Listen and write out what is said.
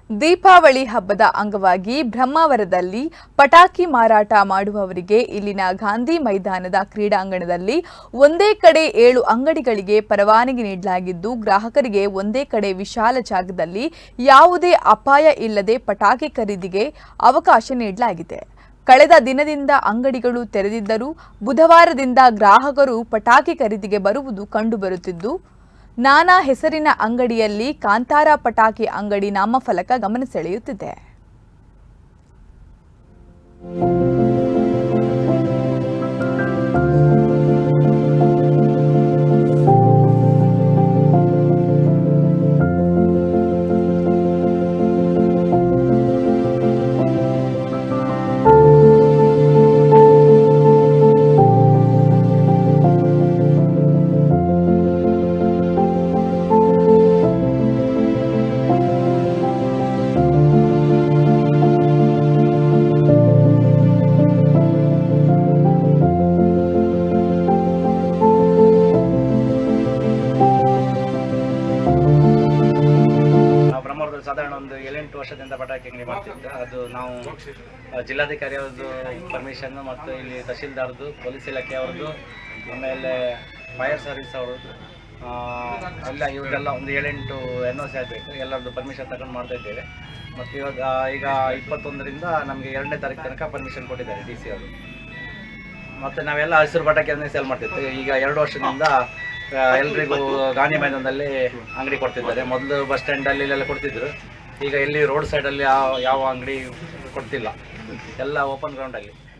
ದೀಪಾವಳಿ ಹಬ್ಬದ ಅಂಗವಾಗಿ ಬ್ರಹ್ಮಾವರದಲ್ಲಿ ಪಟಾಕಿ ಮಾರಾಟ ಮಾಡುವವರಿಗೆ ಇಲ್ಲಿನ ಗಾಂಧಿ ಮೈದಾನದ ಕ್ರೀಡಾಂಗಣದಲ್ಲಿ ಒಂದೇ ಕಡೆ 7 ಅಂಗಡಿಗಳಿಗೆ ಪರವಾನಗಿ ನೀಡಲಾಗಿದ್ದು, ಗ್ರಾಹಕರಿಗೆ ಒಂದೇ ಕಡೆ ವಿಶಾಲ ಜಾಗದಲ್ಲಿ ಯಾವುದೇ ಅಪಾಯ ಇಲ್ಲದೆ ಪಟಾಕಿ ಖರೀದಿಗೆ ಅವಕಾಶ ನೀಡಲಾಗಿದೆ. ಕಳೆದ ದಿನದಿಂದ ಅಂಗಡಿಗಳು ತೆರೆದಿದ್ದರೂ ಬುಧವಾರದಿಂದ ಗ್ರಾಹಕರು ಪಟಾಕಿ ಖರೀದಿಗೆ ಬರುವುದು ಕಂಡುಬರುತ್ತಿದ್ದು, ನಾನಾ ಹೆಸರಿನ ಅಂಗಡಿಯಲ್ಲಿ ಕಾಂತಾರ ಪಟಾಕಿ ಅಂಗಡಿ ನಾಮಫಲಕ ಗಮನ ಸೆಳೆಯುತ್ತಿದೆ. ಬ್ರಹ್ಮಾವರದಲ್ಲಿ ಸಾಧಾರಣ ಒಂದು 7-8 ವರ್ಷದಿಂದ ಪಟಾಕಿ ಅಂಗಡಿ ಮಾಡ್ತಿದ್ದೆ. ಅದು ನಾವು ಜಿಲ್ಲಾಧಿಕಾರಿ ಅವ್ರದ್ದು ಪರ್ಮಿಷನ್ ಮತ್ತು ಇಲ್ಲಿ ತಹಶೀಲ್ದಾರ್ದು, ಪೊಲೀಸ್ ಇಲಾಖೆ ಅವ್ರದ್ದು, ಆಮೇಲೆ ಫೈರ್ ಸರ್ವಿಸ್ ಅವ್ರದ್ದು ಎಲ್ಲ ಇವ್ರಿಗೆಲ್ಲ ಒಂದು 7-8 NOC ಆಗಬೇಕು. ಎಲ್ಲರದ್ದು ಪರ್ಮಿಷನ್ ತಗೊಂಡು ಮಾಡ್ತಾ ಇದ್ದೇವೆ. ಮತ್ತು ಈಗ 21ರಿಂದ ನಮಗೆ 2ನೇ ತಾರೀಕು ತನಕ ಪರ್ಮಿಷನ್ ಕೊಟ್ಟಿದ್ದಾರೆ DC ಅವರು. ಮತ್ತು ನಾವೆಲ್ಲ ಹಸಿರು ಪಟಾಕಿಯನ್ನೇ ಸೇಲ್ ಮಾಡ್ತಿದ್ವಿ. ಈಗ 2 ವರ್ಷದಿಂದ ಎಲ್ರಿಗೂ ಗಾಂಧಿ ಮೈದಾನದಲ್ಲಿ ಅಂಗಡಿ ಕೊಡ್ತಿದ್ದಾರೆ. ಮೊದಲು ಬಸ್ ಸ್ಟ್ಯಾಂಡಲ್ಲಿ ಇಲ್ಲೆಲ್ಲ ಕೊಡ್ತಿದ್ರು. ಈಗ ಇಲ್ಲಿ ರೋಡ್ ಸೈಡಲ್ಲಿ ಯಾವ ಅಂಗಡಿ ಕೊಡ್ತಿಲ್ಲ, ಎಲ್ಲ ಓಪನ್ ಗ್ರೌಂಡಲ್ಲಿ.